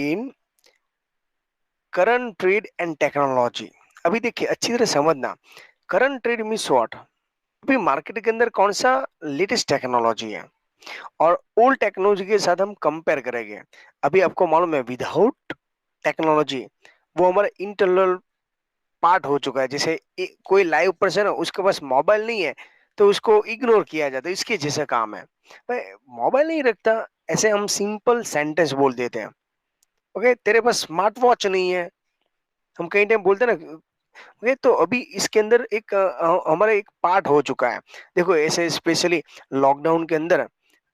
In current trade and technology. अभी देखिए अच्छी तरह समझना, करंट ट्रेड मीन्स व्हाट। अभी मार्केट के अंदर कौन सा लेटेस्ट टेक्नोलॉजी है और ओल्ड टेक्नोलॉजी के साथ हम कंपेयर करेंगे। अभी आपको मालूम है विदाउट टेक्नोलॉजी वो हमारा इंटरनल पार्ट हो चुका है। जैसे कोई लाइव पर्सन है उसके पास मोबाइल नहीं है तो उसको इग्नोर किया जाता है, इसके जैसा काम है। भाई मोबाइल नहीं रखता, ऐसे हम सिंपल सेंटेंस बोल देते हैं। ओके, तेरे पास स्मार्ट वॉच नहीं है, हम कई टाइम बोलते हैं ना। ओके, तो अभी इसके अंदर एक हमारा एक पार्ट हो चुका है। देखो ऐसे स्पेशली लॉकडाउन के अंदर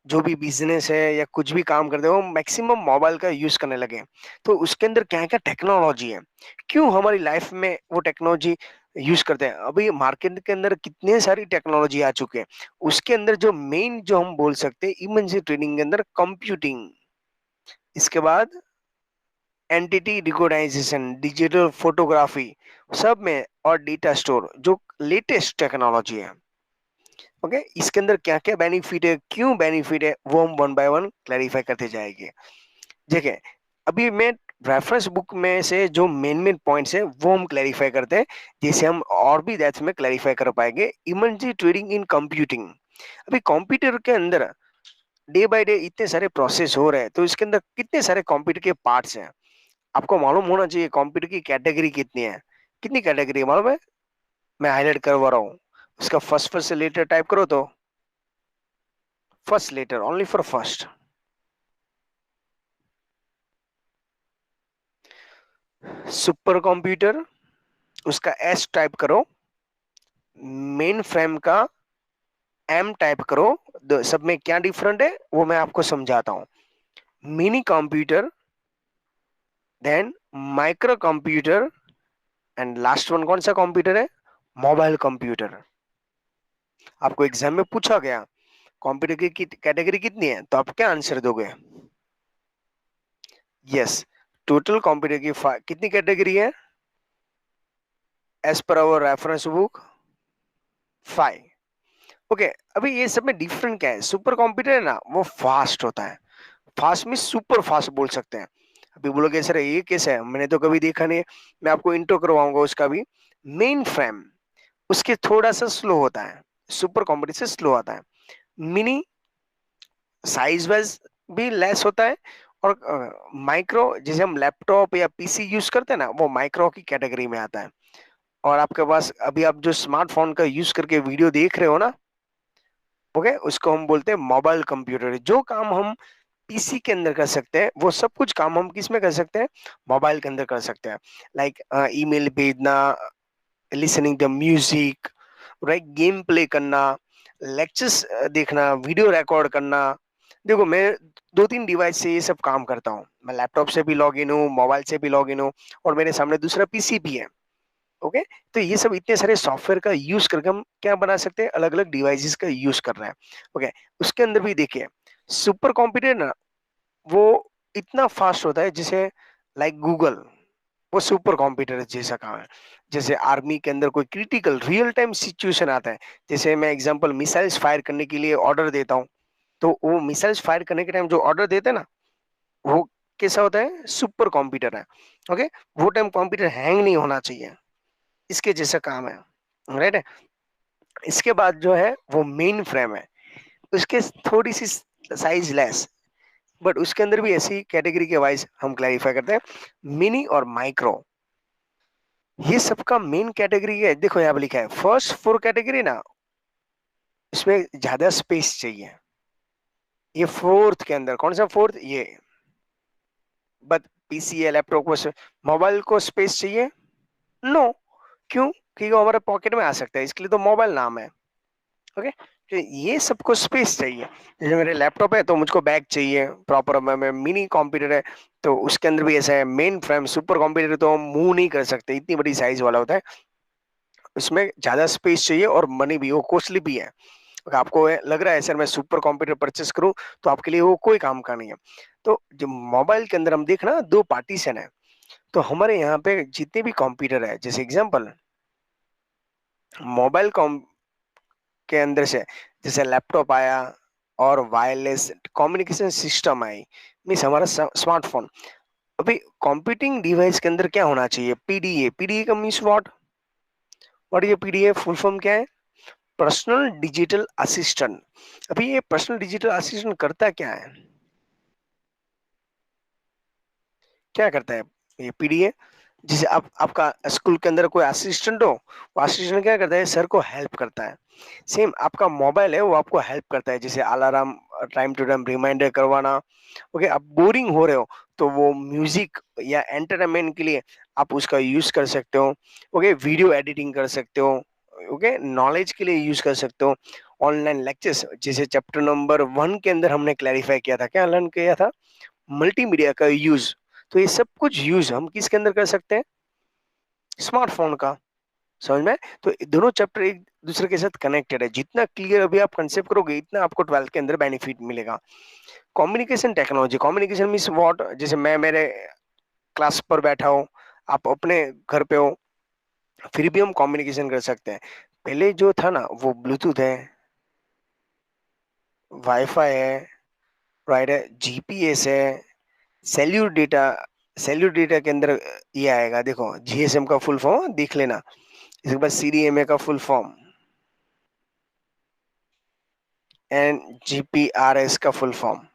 जो भी बिजनेस है या कुछ भी काम करते हैं वो मैक्सिमम मोबाइल का यूज करने लगे। तो उसके अंदर क्या क्या टेक्नोलॉजी है, क्यों हमारी लाइफ में वो टेक्नोलॉजी यूज करते हैं। अभी मार्केट के अंदर कितने सारी टेक्नोलॉजी आ चुके हैं। उसके अंदर जो मेन जो हम बोल सकते हैं इमेज ट्रेडिंग के अंदर कंप्यूटिंग, इसके बाद एंटिटी रिकॉग्नाइजेशन, डिजिटल फोटोग्राफी सब में, और डेटा स्टोर जो लेटेस्ट टेक्नोलॉजी है। ओके, इसके अंदर क्या क्या बेनिफिट है, क्यों बेनिफिट है, वो हम वन बाय वन क्लैरिफाई करते जाएंगे। देखिए अभी मैं रेफरेंस बुक में से जो मेन मेन पॉइंट्स है वो हम क्लैरिफाई करते हैं, जिसे हम और भी डेप्थ में क्लैरिफाई कर पाएंगे। Emergency trading in computing. अभी कंप्यूटर के अंदर डे बाय डे इतने सारे प्रोसेस हो रहे हैं, तो इसके अंदर कितने सारे कंप्यूटर के पार्ट्स हैं। आपको मालूम होना चाहिए कंप्यूटर की कैटेगरी कितनी है। कितनी कैटेगरी है मालूम है? मैं हाईलाइट करवा रहा हूँ। उसका फर्स्ट फर्स्ट से लेटर टाइप करो तो first letter only for first. Super computer, उसका एस टाइप करो। मेन फ्रेम का एम टाइप करो। सब में क्या डिफरेंट है वो मैं आपको समझाता हूँ। Mini computer, then micro computer, and last one कौन सा कंप्यूटर है? Mobile computer. आपको एग्जाम में पूछा गया कंप्यूटर की कैटेगरी कितनी है, तो आप क्या आंसर दोगे? यस, टोटल कंप्यूटर की कितनी कैटेगरी है as per hour reference book? 5। Okay, अभी ये सब में डिफरेंट क्या है? सुपर कंप्यूटर है ना वो फास्ट होता है। फास्ट में सुपर फास्ट बोल सकते हैं। अभी बोलोगे सर ये कैसे है, मैंने तो कभी देखा नहीं है। मैं आपको इंट्रो करवाऊंगा उसका भी। मेन फ्रेम उसके थोड़ा सा स्लो होता है, सुपर कंप्यूटर से स्लो आता है। मिनी साइज वाइज भी लेस होता है। और माइक्रो जिसे हम लैपटॉप या पीसी यूज करते हैं ना वो माइक्रो की कैटेगरी में आता है। और आपके पास अभी आप जो स्मार्टफोन का यूज करके वीडियो देख रहे हो ना, ओके, उसको हम बोलते हैं मोबाइल कंप्यूटर। जो काम हम पीसी के अंदर कर सकते हैं वो सब कुछ काम हम किस में कर सकते हैं? मोबाइल के अंदर कर सकते हैं। लाइक ईमेल भेजना, listening the music, right, game play करना, लेक्चर्स देखना, वीडियो रिकॉर्ड करना। देखो मैं 2-3 डिवाइस से ये सब काम करता हूँ। मैं लैपटॉप से भी लॉग इन हूँ, मोबाइल से भी लॉग इन हूँ, और मेरे सामने दूसरा पीसी भी है। ओके, तो ये सब इतने सारे सॉफ्टवेयर का यूज करके हम क्या बना सकते हैं? अलग अलग डिवाइसेस का यूज कर रहे हैं। ओके, उसके अंदर भी देखिए सुपर कंप्यूटर ना वो इतना फास्ट होता है जिसे लाइक गूगल, वो सुपर कंप्यूटर जैसा काम है। जैसे आर्मी के अंदर कोई क्रिटिकल रियल टाइम सिचुएशन आता है, जैसे मैं एग्जांपल मिसाइल्स फायर करने के लिए ऑर्डर देता हूँ, तो वो मिसाइल्स फायर करने के टाइम जो ऑर्डर देते हैं ना वो कैसा होता है? सुपर कंप्यूटर है। ओके, वो टाइम कंप्यूटर हैंग नहीं होना चाहिए, इसके जैसा काम है। राइट है। इसके बाद जो है वो मेन फ्रेम है, उसके थोड़ी सी साइज लेस, बट उसके अंदर भी ऐसी कैटेगरी के वाइज हम क्लैरिफाई करते हैं। मिनी और माइक्रो, ये सबका मेन कैटेगरी है। देखो यहाँ पे लिखा है फर्स्ट 4 कैटेगरी ना, इसमें ज्यादा स्पेस चाहिए। ये फोर्थ के अंदर कौन सा फोर्थ? ये बट पीसी या लैपटॉप को मोबाइल को स्पेस चाहिए? नो। क्यों? क्योंकि वो हमारे पॉकेट में आ सकता है, इसके लिए तो मोबाइल नाम है। ओके, तो ये सबको स्पेस चाहिए। जैसे मेरे लैपटॉप है तो मुझको बैग चाहिए प्रॉपर। में मिनी कंप्यूटर है तो उसके अंदर भी ऐसा है। मेन फ्रेम सुपर कंप्यूटर तो हम मूव नहीं कर सकते, इतनी बड़ी साइज वाला होता है, उसमें ज्यादा स्पेस चाहिए और मनी भी, वो कॉस्टली भी है। अगर आपको लग रहा है सर मैं सुपर कंप्यूटर परचेस करूं, तो आपके लिए वो कोई काम का नहीं है। तो जो मोबाइल के अंदर हम देखना 2 पार्टीशन है। तो हमारे यहाँ पे जितने भी कंप्यूटर है, जैसे एग्जांपल मोबाइल के अंदर से जैसे लैपटॉप आया और वायरलेस कम्युनिकेशन सिस्टम आई, मीन्स हमारा स्मार्टफोन, अभी कंप्यूटिंग डिवाइस के अंदर क्या होना चाहिए? पीडीए, पीडीए का मीन्स व्हाट ये पीडीए फुल फॉर्म क्या है? Personal digital assistant. अभी ये पर्सनल डिजिटल असिस्टेंट करता क्या है? क्या करता है ये पीडीए? जैसे आप आपका स्कूल के अंदर कोई असिस्टेंट हो, वो असिस्टेंट क्या करता है? सर को हेल्प करता है। सेम आपका मोबाइल है, वो आपको हेल्प करता है, जैसे alarm, time to time reminder करवाना। ओके, आप बोरिंग हो रहे हो तो वो म्यूजिक या एंटरटेनमेंट के लिए आप उसका यूज कर सकते हो। ओके, वीडियो एडिटिंग कर सकते हो। ओके, नॉलेज के लिए यूज कर सकते हो। ऑनलाइन लेक्चर्स, जैसे चैप्टर नंबर 1 के अंदर हमने क्लैरिफाई किया था, क्या लर्न किया था? मल्टीमीडिया का यूज। तो ये सब कुछ यूज हम किसके अंदर कर सकते हैं? स्मार्टफोन का। समझ में? तो दोनों चैप्टर एक दूसरे के साथ कनेक्टेड है। जितना क्लियर अभी आप कंसेप्ट करोगे, इतना आपको 12th के अंदर बेनिफिट मिलेगा। Communication technology, communication means what? जैसे मैं मेरे क्लास पर बैठा हूँ, आप अपने घर पे हो, फिर भी हम कम्युनिकेशन कर सकते हैं। पहले जो था ना, वो ब्लूटूथ है, वाईफाई है, राइट है, जीपीएस है, सेल्यूलर डेटा। सेल्यूलर डेटा के अंदर ये आएगा, देखो जीएसएम का फुल फॉर्म देख लेना। इसके बाद सीडीएमए का फुल फॉर्म, एंड जीपीआरएस का फुल फॉर्म,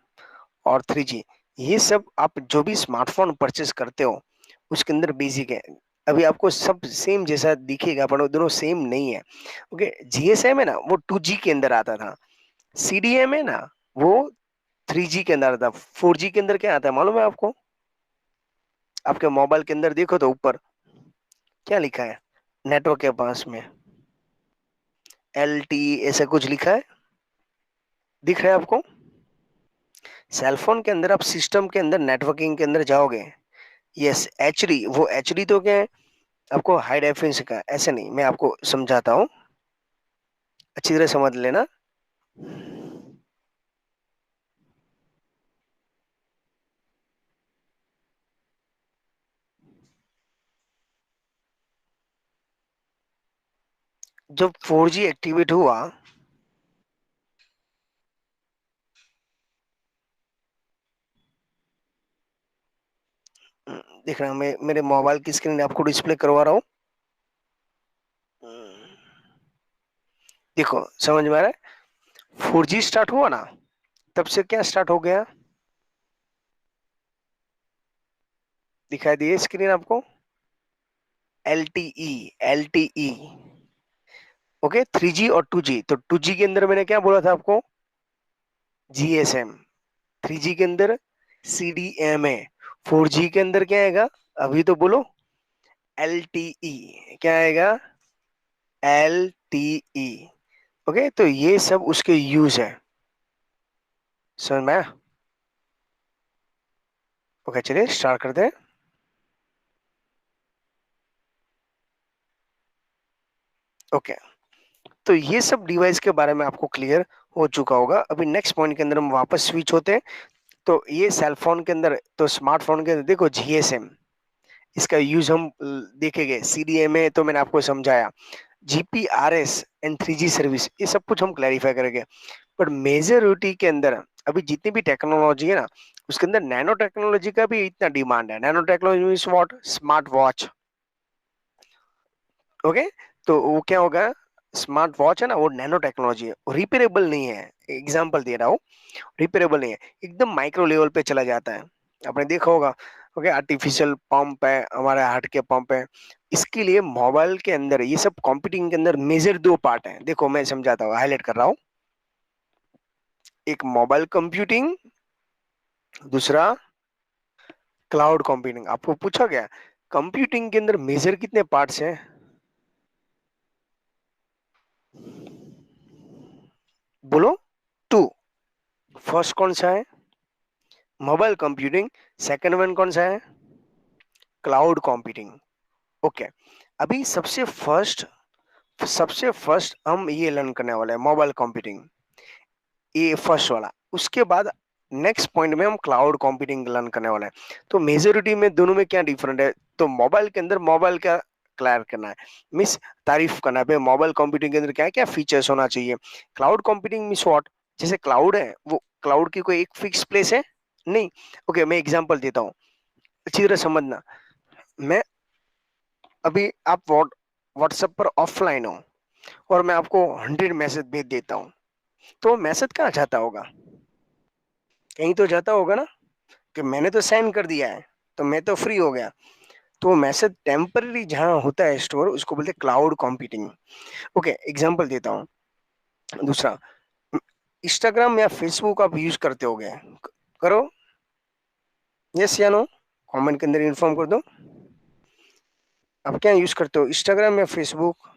और 3G। ये सब आप जो भी स्मार्टफोन परचेस करते हो, उसके अंदर बेसिक है। अभी आपको सब सेम जैसा दिखेगा, पर वो दोनों सेम नहीं है। ओके, जीएसएम है ना, वो 2G के अंदर आता था। सीडीएम है ना, वो 3G के अंदर आता था। 4G के अंदर क्या आता है मालूम है आपको? आपके मोबाइल के अंदर देखो तो ऊपर क्या लिखा है, नेटवर्क के पास में LTE ऐसा कुछ लिखा है, दिख रहा है आपको? सेलफोन के अंदर आप सिस्टम के अंदर नेटवर्किंग के अंदर जाओगे, यस एचडी, वो एचडी तो क्या है? आपको हाई डेफिनेशन का, ऐसे नहीं, मैं आपको समझाता हूँ, अच्छी तरह समझ लेना। जब 4G एक्टिवेट हुआ, देख रहा हूँ मैं मेरे मोबाइल की स्क्रीन आपको डिस्प्ले करवा रहा हूँ। देखो समझ में आ रहा है? 4G स्टार्ट हुआ ना, तब से क्या स्टार्ट हो गया? दिखाई दिए स्क्रीन आपको? LTE, LTE। ओके, 3G और 2G, तो 2G के अंदर मैंने क्या बोला था आपको? GSM। 3G के अंदर CDMA। 4G के अंदर क्या आएगा? अभी तो बोलो। LTE। क्या आएगा? LTE। ओके, तो ये सब उसके यूज है। समझ में आया? ओके, चलिए स्टार्ट करते हैं। ओके, तो ये सब डिवाइस के बारे में आपको क्लियर हो चुका होगा। अभी नेक्स्ट पॉइंट के अंदर हम वापस स्विच होते हैं। तो ये सेल फोन के अंदर, तो स्मार्टफोन के अंदर देखो GSM, इसका यूज हम देखेंगे। CDMA तो मैंने आपको समझाया। GPRS एंड 3G सर्विस, ये सब कुछ हम क्लैरिफाई करेंगे। पर मेजोरिटी के अंदर अभी जितनी भी टेक्नोलॉजी है ना, उसके अंदर नैनो टेक्नोलॉजी का भी इतना डिमांड है। Nano technology means what? Smart watch. Okay, तो वो क्या होगा? स्मार्ट वॉच है ना, वो नैनो टेक्नोलॉजी है, रिपेरेबल नहीं है। एग्जांपल दे रहा हूँ, रिपेरेबल नहीं है, एकदम माइक्रो लेवल पे चला जाता है। आपने देखा होगा। ओके, आर्टिफिशियल पंप है, हमारे हार्ट के पंप है। इसके लिए मोबाइल के अंदर ये सब कंप्यूटिंग के अंदर मेजर दो पार्ट है। देखो मैं समझाता हूँ, हाईलाइट कर रहा हूँ। एक मोबाइल कंप्यूटिंग, दूसरा क्लाउड कंप्यूटिंग। आपको पूछा गया कंप्यूटिंग के अंदर मेजर कितने पार्ट्स हैं? बोलो। 2। फर्स्ट कौन सा है? Mobile computing. सेकंड वन कौन सा है? Cloud computing. ओके, अभी सबसे फर्स्ट हम ये लर्न करने वाले हैं मोबाइल कंप्यूटिंग, ये फर्स्ट वाला। उसके बाद नेक्स्ट पॉइंट में हम क्लाउड कंप्यूटिंग लर्न करने वाले हैं। तो मेजोरिटी में दोनों में क्या डिफरेंट है? तो मोबाइल के अंदर मोबाइल का क्लियर करना है, मिस तारीफ करना है मोबाइल कंप्यूटिंग के अंदर क्या क्या फीचर्स होना चाहिए। Cloud computing miss what? जैसे क्लाउड है, वो क्लाउड की कोई एक फिक्स प्लेस है नहीं। ओके, मैं एग्जांपल देता हूँ। अच्छी तरह समझना। मैं अभी आप व्हाट्सएप पर ऑफलाइन हो और मैं आपको 100 मैसेज भेज देता हूँ, तो मैसेज कहाँ जाता होगा? कहीं तो जाता होगा ना, कि मैंने तो सेंड कर दिया है, तो मैं तो फ्री हो गया। तो मैसेज टेम्पररी जहाँ होता है स्टोर, उसको बोलते हैं क्लाउड कंप्यूटिंग। ओके, एग्जांपल देता हूँ। दूसरा, इंस्टाग्राम या फेसबुक आप यूज करते होगे, करो, यस या नो, कमेंट के अंदर इन्फॉर्म कर दो। आप क्या यूज करते हो, इंस्टाग्राम या फेसबुक?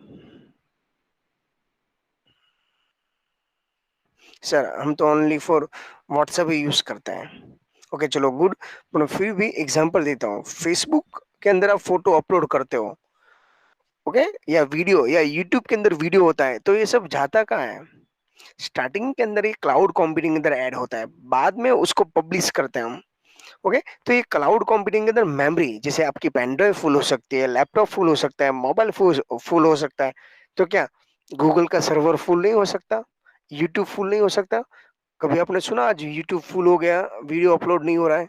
सर हम तो only for WhatsApp he use करते हैं। ओके चलो गुड, पर फिर भी एग्जांपल देता हूँ। फेसबुक के अंदर आप फोटो अपलोड करते हो, ओके, या वीडियो, या यूट्यूब के अंदर वीडियो होता है, तो ये सब जाता कहाँ है? स्टार्टिंग के अंदर ये क्लाउड कंप्यूटिंग के अंदर ऐड होता है, बाद में उसको पब्लिश करते हैं हम। ओके, तो ये क्लाउड कंप्यूटिंग के अंदर मेमोरी, जैसे आपकी पेन ड्राइव फुल हो सकती है, लैपटॉप फुल हो सकता है, मोबाइल फुल हो सकता है, तो क्या गूगल का सर्वर फुल नहीं हो सकता? यूट्यूब फुल नहीं हो सकता? कभी आपने सुना आज यूट्यूब फुल हो गया, वीडियो अपलोड नहीं हो रहा है?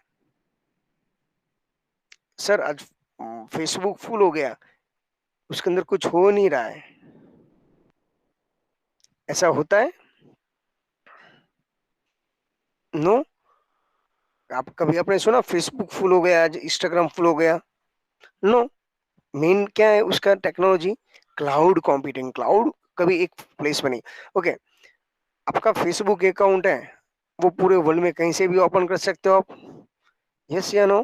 सर आज फेसबुक फुल हो गया, उसके अंदर कुछ हो नहीं रहा है, ऐसा होता है? नो। आप कभी आपने सुना फेसबुक फुल हो गया, आज इंस्टाग्राम फुल हो गया? नो। मेन क्या है उसका टेक्नोलॉजी? Cloud computing. क्लाउड कभी एक प्लेस में नहीं। ओके, आपका फेसबुक अकाउंट है, वो पूरे वर्ल्ड में कहीं से भी ओपन कर सकते हो आप, यस या नो?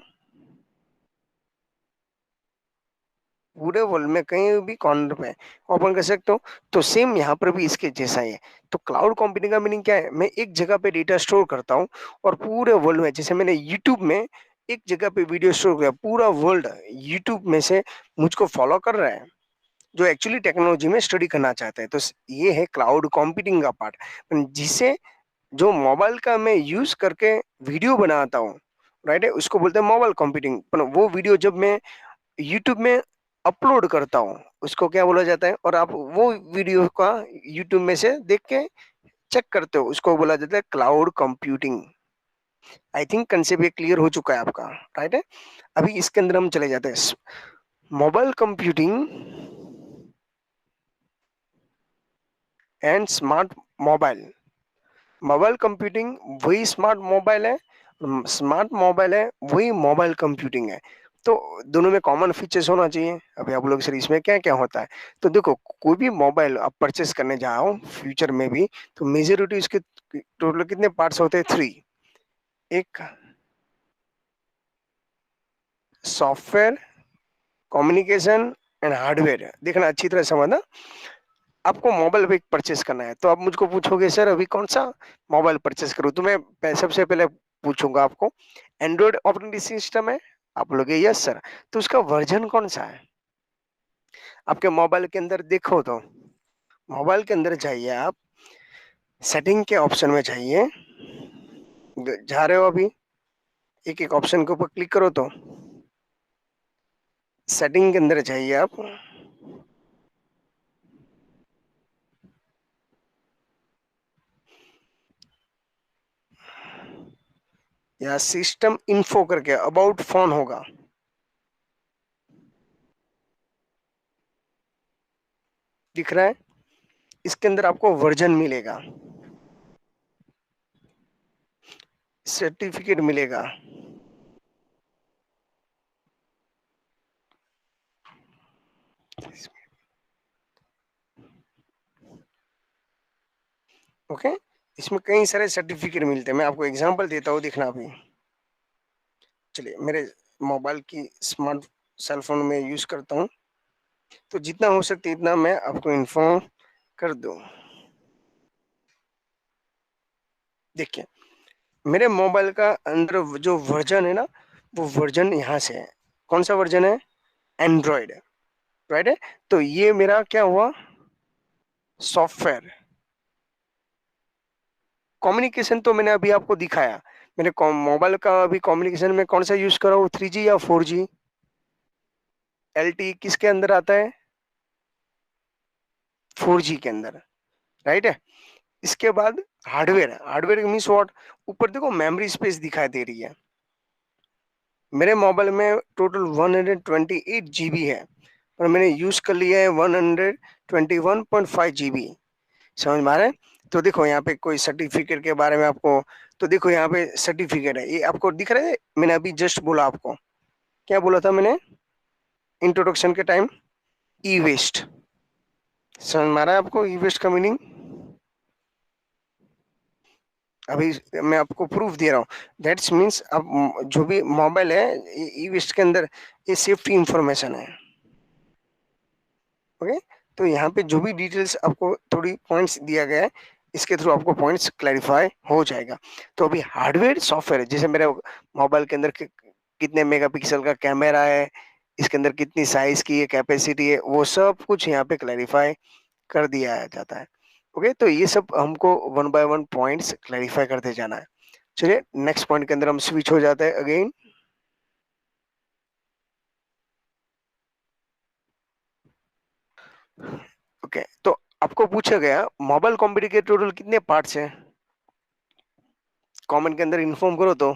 पूरे वर्ल्ड में कहीं भी कॉर्नर पे ओपन कर सकते हो। तो सेम यहाँ पर भी इसके जैसा ही है। तो क्लाउड कंप्यूटिंग का मीनिंग क्या है? मैं एक जगह पे डेटा स्टोर करता हूँ और पूरे वर्ल्ड में, जैसे मैंने यूट्यूब में एक जगह पे वीडियो स्टोर किया, पूरा वर्ल्ड यूट्यूब में से मुझको फॉलो कर रहा है, जो एक्चुअली टेक्नोलॉजी में स्टडी करना चाहते हैं। तो ये है क्लाउड कंप्यूटिंग का पार्ट, जिसे जो मोबाइल का मैं यूज करके वीडियो बनाता हूँ, राइट है, उसको बोलते हैं मोबाइल कंप्यूटिंग। पर वो वीडियो जब मैं यूट्यूब में अपलोड करता हूँ, उसको क्या बोला जाता है? और आप वो वीडियो का यूट्यूब में से देख के चेक करते हो, उसको बोला जाता है cloud computing. I think concept ये क्लियर हो चुका है आपका, राइट है? अभी इसके अंदर हम चले जाते हैं। Mobile computing and smart mobile. Mobile computing वही स्मार्ट मोबाइल है, स्मार्ट मोबाइल है वही मोबाइल कंप्यूटिंग है। तो दोनों में कॉमन फीचर्स होना चाहिए। अभी आप लोग सर इसमें क्या क्या होता है, तो देखो, कोई भी मोबाइल आप परचेस करने जाओ फ्यूचर में भी, तो मेजोरिटी इसके टोटल कितने पार्ट्स होते हैं? 3। एक सॉफ्टवेयर, कम्युनिकेशन एंड हार्डवेयर। देखना अच्छी तरह समझना। आपको मोबाइल भी परचेस करना है, तो आप मुझको पूछोगे सर अभी कौन सा मोबाइल परचेस करूँ, तो मैं सबसे पहले पूछूंगा आपको, एंड्रॉइड ऑपरेटिंग सिस्टम है? आप बोलोगे यस सर। तो उसका वर्जन कौन सा है? आपके मोबाइल के अंदर देखो तो, मोबाइल के अंदर जाइए आप, सेटिंग के ऑप्शन में जाइए, जा रहे हो अभी, एक एक ऑप्शन के ऊपर क्लिक करो तो, सेटिंग के अंदर जाइए आप, या सिस्टम इन्फो करके अबाउट फोन होगा, दिख रहा है? इसके अंदर आपको वर्जन मिलेगा, सर्टिफिकेट मिलेगा। ओके, इसमें कई सारे सर्टिफिकेट मिलते हैं, मैं आपको एग्जांपल देता हूँ, देखना अभी। चलिए, मेरे मोबाइल की स्मार्ट सेल फोन में यूज करता हूँ, तो जितना हो सकता है इतना मैं आपको इन्फॉर्म कर दूं। देखिए, मेरे मोबाइल का अंदर जो वर्जन है ना, वो वर्जन यहाँ से है। कौन सा वर्जन है? एंड्रॉयड, राइट है? तो ये मेरा क्या हुआ? सॉफ्टवेयर। कम्युनिकेशन तो मैंने अभी आपको दिखाया, मैंने मोबाइल का अभी कम्युनिकेशन में कौन सा यूज करा हूँ, 3G या 4G? LTE किसके अंदर आता है? 4G के अंदर, राइट है? इसके बाद हार्डवेयर है। Hardware means what? ऊपर देखो मेमोरी स्पेस दिखाई दे रही है, मेरे मोबाइल में टोटल 128 GB है, पर मैंने यूज कर लिया है 121.5 GB। समझ में आ रहा है? तो देखो यहाँ पे कोई सर्टिफिकेट के बारे में आपको, तो देखो यहाँ पे सर्टिफिकेट है, ये आपको दिख रहा है, मैंने अभी जस्ट बोला आपको, क्या बोला था मैंने इंट्रोडक्शन के टाइम? ई वेस्ट। समझ में आ रहा है आपको ई वेस्ट का मीनिंग? अभी मैं आपको प्रूफ दे रहा हूँ। दैट्स मीन्स अब जो भी मोबाइल है, ई वेस्ट के अंदर ये सेफ्टी इंफॉर्मेशन है। ओके, तो यहाँ पे जो भी डिटेल्स आपको थोड़ी पॉइंट्स दिया गया है, इसके थ्रू आपको पॉइंट्स क्लैरिफाई हो जाएगा। तो अभी हार्डवेयर सॉफ्टवेयर है, जैसे मेरे मोबाइल के अंदर कितने मेगापिक्सल का कैमरा है, इसके अंदर कितनी साइज की है, कैपेसिटी है, वो सब कुछ यहाँ पे क्लैरिफाई कर दिया जाता है। ओके, तो ये सब हमको one by one points clarify करते जाना है। चलिए नेक्स्ट पॉइंट के अंदर हम स्विच हो जाते हैं अगेन। ओके, तो आपको पूछा गया मोबाइल कंप्यूटर के टोटल कितने पार्ट्स हैं, कमेंट के अंदर इन्फॉर्म करो तो।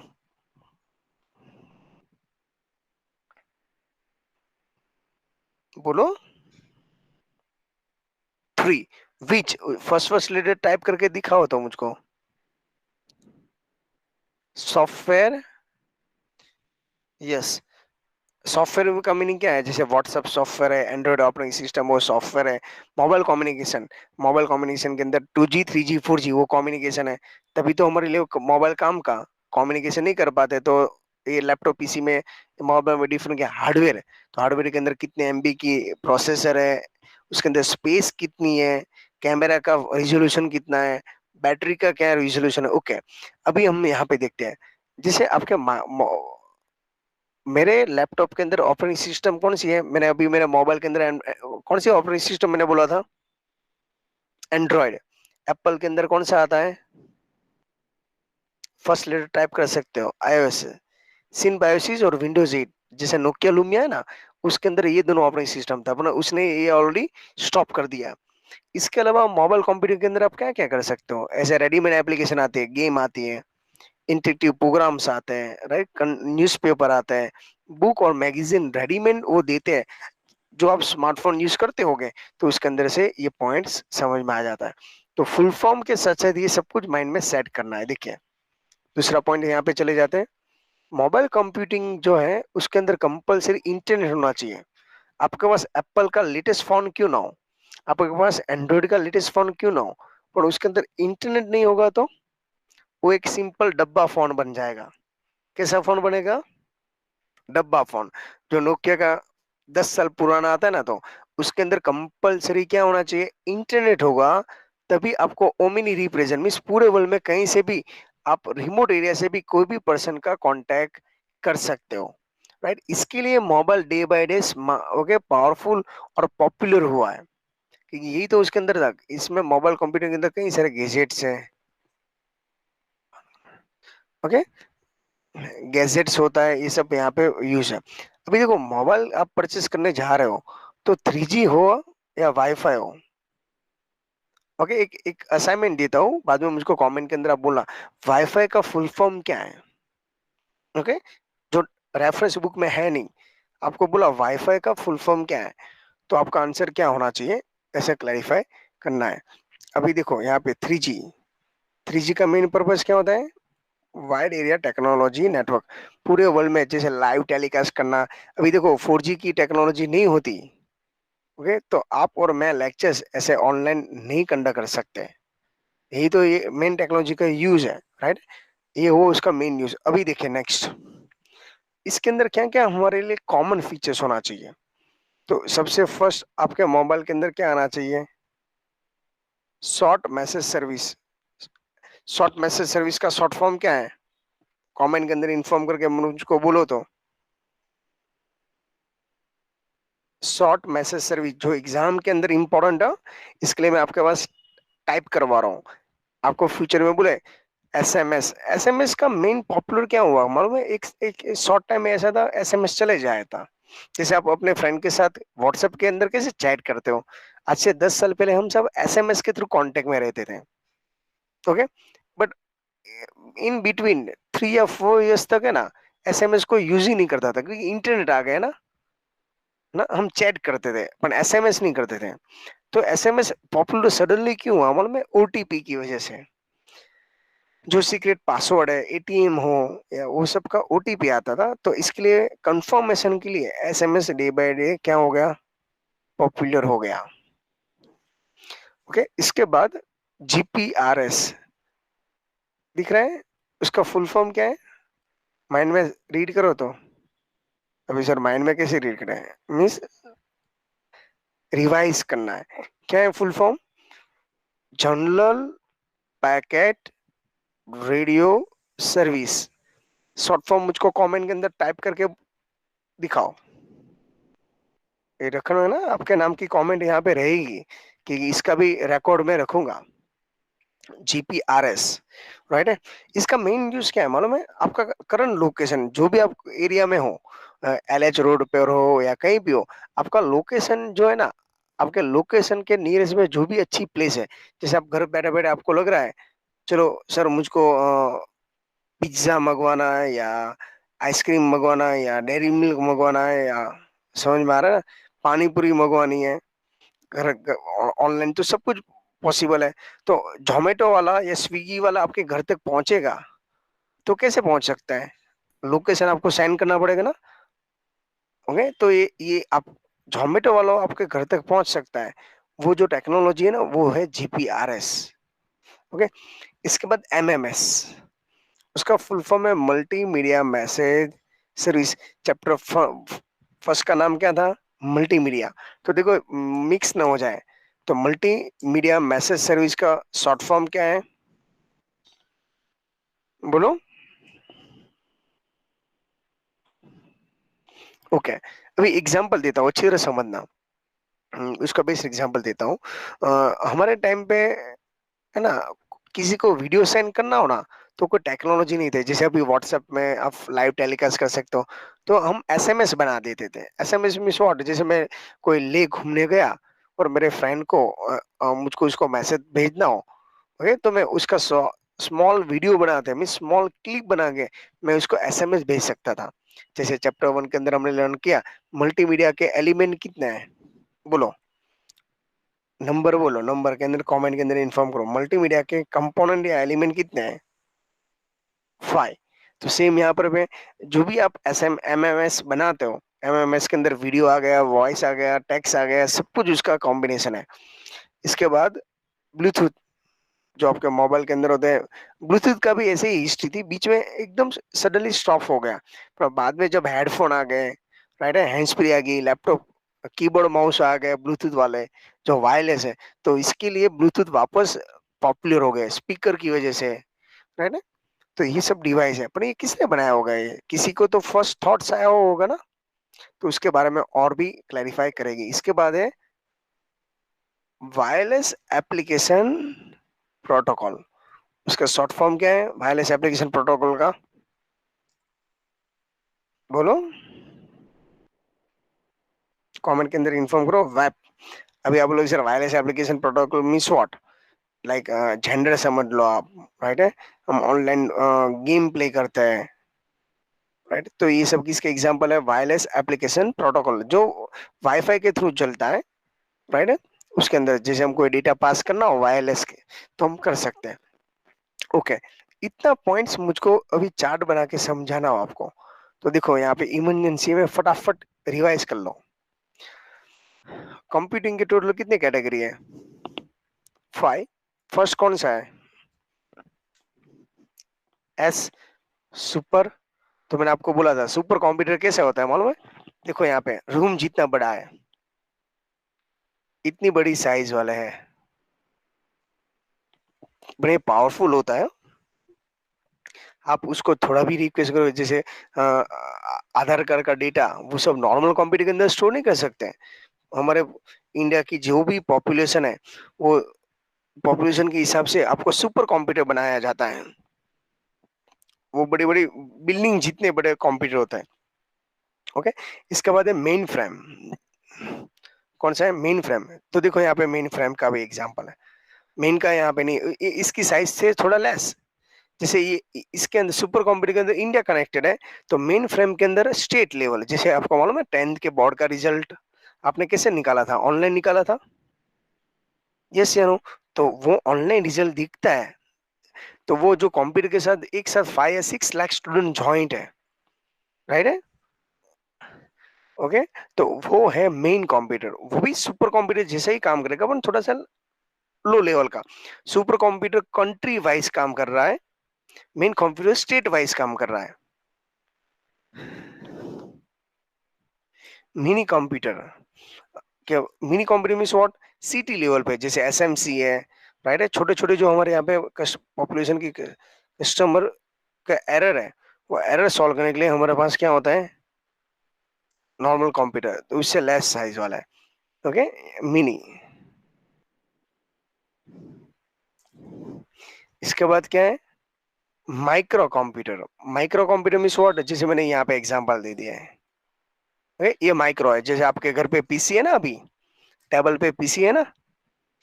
बोलो। 3। Which first first letter type करके दिखाओ तो मुझको। सॉफ्टवेयर। यस, सॉफ्टवेयर का मीनिंग क्या है? जैसे व्हाट्सएप सॉफ्टवेयर है, एंड्रॉइड ऑपरेटिंग सिस्टम वो सॉफ्टवेयर है। मोबाइल कम्युनिकेशन के अंदर 2G 3G 4G वो कम्युनिकेशन है। तभी तो हमारे लिए मोबाइल काम का कम्युनिकेशन नहीं कर पाते, तो ये लैपटॉप पीसी में मोबाइल में डिफरेंट क्या हार्डवेयर है। तो हार्डवेयर के अंदर कितने एमबी की प्रोसेसर है, उसके अंदर स्पेस कितनी है, कैमरा का रिजोल्यूशन कितना है, बैटरी का क्या रिजोल्यूशन है। ओके, अभी हम यहाँ पे देखते हैं। जैसे आपके मेरे लैपटॉप के अंदर ऑपरेटिंग सिस्टम कौन सी है? मैंने अभी मेरे मोबाइल के अंदर कौन सी ऑपरेटिंग सिस्टम मैंने बोला था? एंड्रॉयड। एप्पल के अंदर कौन सा आता है? फर्स्ट लेटर टाइप कर सकते हो, आईओएस। सिम्बायोसिस और विंडोज 8, जैसे नोकिया लुमिया है ना, उसके अंदर ये दोनों ऑपरेटिंग सिस्टम था, अपना उसने ये ऑलरेडी स्टॉप कर दिया। इसके अलावा मोबाइल कंप्यूटर के अंदर आप क्या क्या कर सकते हो? ऐसे रेडीमेड एप्लीकेशन आती है, गेम आती है, इंटरेक्टिव प्रोग्राम्स आते हैं, राइट, न्यूज़पेपर आता है, बुक और मैगजीन रेडीमेड वो देते हैं। जो आप स्मार्टफोन यूज करते होगे, तो उसके अंदर से ये पॉइंट्स समझ में आ जाता है। तो फुल फॉर्म के साथ साथ ये सब कुछ माइंड में सेट करना है। देखिए दूसरा पॉइंट यहाँ पे चले जाते हैं। मोबाइल कंप्यूटिंग जो है उसके अंदर कंपलसरी इंटरनेट होना चाहिए। आपके पास एप्पल का लेटेस्ट फोन क्यों ना हो, आपके पास एंड्रॉइड का लेटेस्ट फोन क्यों ना हो, पर उसके अंदर इंटरनेट नहीं होगा तो वो एक सिंपल डब्बा फोन बन जाएगा। कैसा फोन बनेगा? डब्बा फोन। जो नोकिया का 10 साल पुराना आता है ना, तो उसके अंदर कंपलसरी क्या होना चाहिए? इंटरनेट होगा, तभी आपको ओमिनी रिप्रेजेंट मीन्स पूरे वर्ल्ड में कहीं से भी, आप रिमोट एरिया से भी कोई भी पर्सन का कांटेक्ट कर सकते हो, राइट। इसके लिए mobile day by day okay powerful और पॉपुलर हुआ है, क्योंकि यही तो उसके अंदर था। इसमें मोबाइल कंप्यूटर के अंदर कई सारे गैजेट्स हैं। ओके, गैजेट्स होता है, ये सब यहाँ पे यूज है। अभी देखो मोबाइल आप परचेस करने जा रहे हो, तो 3G हो या वाईफाई हो। ओके, एक एक असाइनमेंट देता हूँ, बाद में मुझको कमेंट के अंदर आप बोलना वाईफाई का फुल फॉर्म क्या है। ओके, जो रेफरेंस बुक में है नहीं, आपको बोला वाईफाई का फुल फॉर्म क्या है, तो आपका आंसर क्या होना चाहिए, ऐसे क्लैरिफाई करना है। अभी देखो यहाँ पे 3G, 3G का मेन पर्पस क्या होता है? वाइड एरिया टेक्नोलॉजी नेटवर्क, पूरे वर्ल्ड में जैसे लाइव टेलीकास्ट करना। अभी देखो 4G की टेक्नोलॉजी नहीं होती, ओके, तो आप और मैं लेक्चर्स ऐसे ऑनलाइन नहीं कंडक्ट कर सकते। यही तो ये मेन टेक्नोलॉजी का यूज है, राइट। ये वो उसका मेन यूज। अभी देखिए नेक्स्ट, इसके अंदर क्या क्या हमारे लिए कॉमन फीचर्स होना चाहिए। तो सबसे फर्स्ट आपके मोबाइल के अंदर क्या आना चाहिए? Short message service. Short message service का शॉर्ट फॉर्म क्या है? कमेंट के अंदर इन्फॉर्म करके मुझको बोलो तो। शॉर्ट मैसेज सर्विस जो एग्जाम के अंदर इंपॉर्टेंट है, इसके लिए मैं आपके पास टाइप करवा रहा हूँ। आपको फ्यूचर में बोले एसएमएस, एसएमएस का मेन पॉपुलर क्या हुआ मालूम है? एक एक शॉर्ट टाइम में ऐसा था, एसएमएस चले जाया था। जैसे आप अपने फ्रेंड के साथ व्हाट्सएप के अंदर कैसे चैट करते हो, आज से 10 साल पहले हम सब एसएमएस के थ्रू कांटेक्ट में रहते थे। ओके, बट इन बिटवीन 3 या 4 इयर्स तक है ना, एसएमएस को यूज ही नहीं करता था क्योंकि इंटरनेट आ गया ना हम चैट करते थे पर एसएमएस नहीं करते थे। तो एसएमएस पॉपुलर सडनली क्यों हुआ मालूम है? ओटीपी की वजह से। जो सीक्रेट पासवर्ड है, एटीएम हो या वो सब का ओटीपी आता था, तो इसके लिए कंफर्मेशन के लिए एसएमएस डे बाय डे क्या हो गया? पॉपुलर हो गया। ओके, इसके बाद जीपीआरएस दिख रहा है, उसका फुल फॉर्म क्या है? माइंड में रीड करो तो। अभी सर माइंड में कैसे रीड करें? मीन्स रिवाइज करना है। क्या है full form? General packet radio service. Short form मुझको कमेंट के अंदर टाइप करके दिखाओ। ये रखना है ना, आपके नाम की कमेंट यहाँ पे रहेगी कि इसका भी रिकॉर्ड में रखूंगा। जीपीआरएस, राइट है। इसका मेन यूज क्या है मालूम है? आपका करंट लोकेशन, जो भी आप एरिया में हो, एलएच रोड पे हो या कहीं भी हो, आपका लोकेशन जो है ना, आपके लोकेशन के नियरेस्ट में जो भी अच्छी प्लेस है, जैसे आप घर बैठे बैठे आपको लग रहा है चलो सर मुझको पिज्जा मंगवाना है या आइसक्रीम मंगवाना है या डेयरी मिल्क मंगवाना है या समझ में आ रहा है ना, पानी पूरी मंगवानी है, घर ऑनलाइन तो सब कुछ पॉसिबल है। तो जोमेटो वाला या स्विगी वाला आपके घर तक पहुंचेगा तो कैसे पहुंच सकता है? लोकेशन आपको सेंड करना पड़ेगा ना। ओके, तो ये आप जोमेटो वाला आपके घर तक पहुंच सकता है। वो जो टेक्नोलॉजी है ना वो है जीपीआरएस। ओके, इसके बाद एमएमएस, उसका फुल फॉर्म है multi media message service. Chapter first का नाम क्या था? मल्टीमीडिया। तो देखो मिक्स ना हो जाए, तो मल्टी मीडिया मैसेज सर्विस का शॉर्ट फॉर्म क्या है? बोलो। ओके, अभी एग्जांपल देता हूँ, अच्छी तरह समझना। उसका बेस्ट एग्जांपल देता हूँ। हमारे टाइम पे है ना, किसी को वीडियो सेंड करना हो ना, तो कोई टेक्नोलॉजी नहीं थी, जैसे अभी व्हाट्सएप में आप लाइव टेलीकास्ट कर सकते हो। तो हम एसएमएस बना देते थे। एसएमएस में शॉर्ट, जैसे मैं कोई ले घूमने गया और मेरे फ्रेंड को मुझको उसको मैसेज भेजना हो, ओके, तो मैं उसका स्मॉल वीडियो बनाते हैं, मैं स्मॉल क्लिप बना के मैं उसको एसएमएस भेज सकता था। जैसे चैप्टर 1 के अंदर हमने लर्न किया मल्टीमीडिया के एलिमेंट कितने हैं, बोलो। नंबर बोलो, नंबर के अंदर कमेंट के अंदर इन्फॉर्म करो। मल्टीमीडिया के कंपोनेंट या एलिमेंट कितने हैं? 5। तो सेम यहाँ पर मैं, जो भी आप S M M M S बनाते हो, एमएमएस के अंदर वीडियो आ गया, वॉइस आ गया, टेक्स्ट आ गया, सब कुछ उसका कॉम्बिनेशन है। इसके बाद ब्लूटूथ, जो आपके मोबाइल के अंदर होते हैं, ब्लूटूथ का भी ऐसे ही हिस्ट्री थी, बीच में एकदम सडनली स्टॉप हो गया। पर बाद में जब हेडफोन आ गए, राइट है, हैंड्स फ्री आ गई, लैपटॉप कीबोर्ड माउस आ गए ब्लूटूथ वाले जो वायरलेस है, तो इसके लिए ब्लूटूथ वापस पॉपुलर हो गए स्पीकर की वजह से, राइट है। तो ये सब डिवाइस है, पर ये किसने बनाया होगा? ये किसी को तो फर्स्ट थॉट्स आया होगा ना। तो उसके बारे में और भी क्लैरिफाई करेगी। इसके बाद है वायरलेस एप्लीकेशन प्रोटोकॉल। उसका शॉर्ट फॉर्म क्या है वायरलेस एप्लीकेशन प्रोटोकॉल का? बोलो, कमेंट के अंदर इन्फॉर्म करो। वेब, अभी आप लोग sir wireless application protocol means what? Like gender समझ लो आप, राइट है। हम ऑनलाइन गेम प्ले करते हैं, राइट। तो ये सब किसके एग्जांपल है? वायरलेस एप्लीकेशन प्रोटोकॉल जो वाईफाई के थ्रू चलता है, राइट है। उसके अंदर जैसे हम कोई डेटा पास करना हो वायरलेस के, तो हम कर सकते हैं। ओके, इतना पॉइंट्स मुझको अभी चार्ट बना के समझाना हो आपको, तो देखो यहाँ पे इमरजेंसी में फटाफट रिवाइज कर लो। कंप्यूटिंग के टोटल कितने कैटेगरी है? 5। फर्स्ट कौन सा है? S, super. तो मैंने आपको बोला था सुपर कंप्यूटर कैसे होता है मालूम है? देखो यहाँ पे रूम जितना बड़ा है, इतनी बड़ी साइज वाले है, बड़े पावरफुल होता है। आप उसको थोड़ा भी रिक्वेस्ट करो, जैसे आधार कार्ड का डेटा, वो सब नॉर्मल कंप्यूटर के अंदर स्टोर नहीं कर सकते। हमारे इंडिया की जो भी पॉपुलेशन है, वो पॉपुलेशन के हिसाब से आपको सुपर कंप्यूटर बनाया जाता है। वो बड़ी बड़ी बिल्डिंग जितने बड़े कंप्यूटर होते हैं। ओके, इसके बाद है मेन फ्रेम। कौन सा है? Main frame. तो देखो यहाँ पे मेन फ्रेम का भी एग्जांपल है। मेन का यहाँ पे नहीं, इसकी साइज से थोड़ा लेस, जैसे ये इसके अंदर सुपर कंप्यूटर के अंदर इंडिया कनेक्टेड है, तो मेन फ्रेम के अंदर स्टेट लेवल, जैसे आपको मालूम है 10th के बोर्ड का रिजल्ट आपने कैसे निकाला था, ऑनलाइन निकाला था, यस या नो? तो वो ऑनलाइन रिजल्ट दिखता है, तो वो जो कंप्यूटर के साथ एक साथ 5 या 6 लाख स्टूडेंट ज्वाइंट है, राइट है, ओके। तो वो है मेन कंप्यूटर, वो भी सुपर कंप्यूटर जैसा ही काम करेगा, पर थोड़ा सा लो लेवल का। सुपर कंप्यूटर कंट्री वाइज काम कर रहा है, मेन कंप्यूटर स्टेट वाइज काम कर रहा है। मिनी कंप्यूटर, क्या mini computer means what? City level पे जैसे एसएमसी है, राइट है, छोटे छोटे जो हमारे यहाँ पे पॉपुलेशन की कस्टमर का एरर है, वो एरर सॉल्व करने के लिए हमारे पास क्या होता है, नॉर्मल कंप्यूटर, तो उससे लेस साइज वाला है, ओके, मिनी। इसके बाद क्या है, micro computer. Micro computer means what, जैसे मैंने यहाँ पे एग्जांपल दे दिया है, ओके, ये माइक्रो है, जैसे आपके घर पे पीसी है ना, अभी टेबल पे पीसी है ना,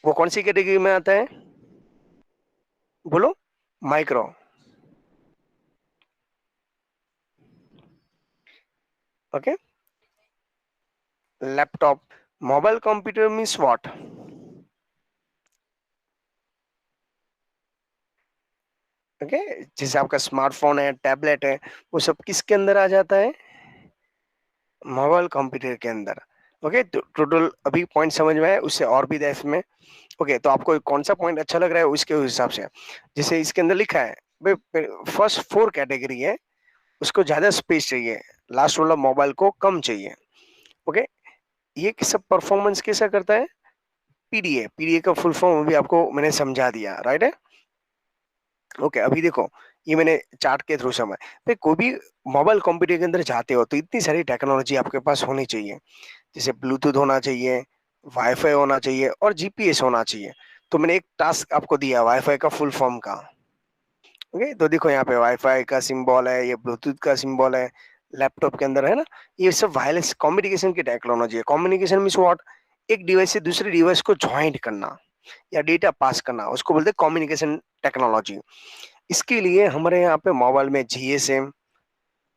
वो कौन सी कैटेगरी में आता है, बोलो, micro, okay. Laptop, mobile computer means what, okay, जैसे आपका स्मार्टफोन है, टैबलेट है, वो सब किसके अंदर आ जाता है, मोबाइल कंप्यूटर के अंदर, ओके। तो टोटल अभी पॉइंट समझ में आए, उससे और भी डेप्थ में, ओके। तो आपको कौन सा पॉइंट अच्छा लग रहा है उसके हिसाब से, जैसे इसके अंदर लिखा है भाई फर्स्ट 4 कैटेगरी है, उसको ज्यादा स्पेस चाहिए, लास्ट वाला मोबाइल को कम चाहिए, ओके। ये सब परफॉर्मेंस कैसा करता है, पीडीए, पीडीए का फुल फॉर्म भी आपको मैंने समझा दिया, राइट है, ओके। अभी देखो, ये मैंने चार्ट के थ्रू समझ, भाई कोई भी मोबाइल कंप्यूटर के अंदर जाते हो तो इतनी सारी टेक्नोलॉजी आपके पास होनी चाहिए, जैसे ब्लूटूथ होना चाहिए, वाईफाई होना चाहिए और जीपीएस होना चाहिए। तो मैंने एक टास्क आपको दिया वाईफाई का फुल फॉर्म का, ओके। तो देखो यहाँ पे वाईफाई का सिंबल है, ये ब्लूटूथ का सिंबल है, लैपटॉप के अंदर है ना, ये सब वायरलेस कम्युनिकेशन की टेक्नोलॉजी है। कम्युनिकेशन मीन्स व्हाट, एक डिवाइस से दूसरे डिवाइस को ज्वाइंट करना या डेटा पास करना, उसको बोलते हैं कम्युनिकेशन टेक्नोलॉजी। इसके लिए हमारे यहाँ पे मोबाइल में जीएसएम,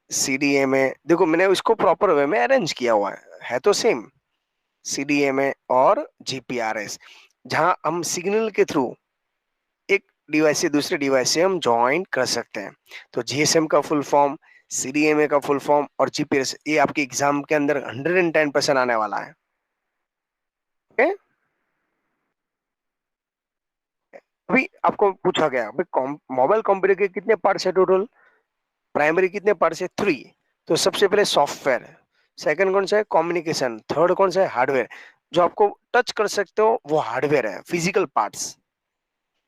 सीडीएमए, देखो मैंने उसको प्रॉपर वे में अरेंज किया हुआ है तो सेम सीडीएमए और जीपीआरएस, जहां हम सिग्नल के थ्रू एक डिवाइस से दूसरे डिवाइस से हम ज्वाइन कर सकते हैं। तो जीएसएम का फुल फॉर्म, सीडीएमए का फुल फॉर्म और जीपीएस, ये आपके एग्जाम के अंदर 110% आने वाला है, ओके। अभी आपको पूछा गया भाई मोबाइल कंप्यूटर के कितने पार्ट्स है टोटल, प्राइमरी कितने पार्ट्स है, 3। तो सबसे पहले सॉफ्टवेयर, सेकंड कौन सा है, कम्युनिकेशन, थर्ड कौन सा है, हार्डवेयर। जो आपको टच कर सकते हो वो हार्डवेयर है, फिजिकल पार्ट्स,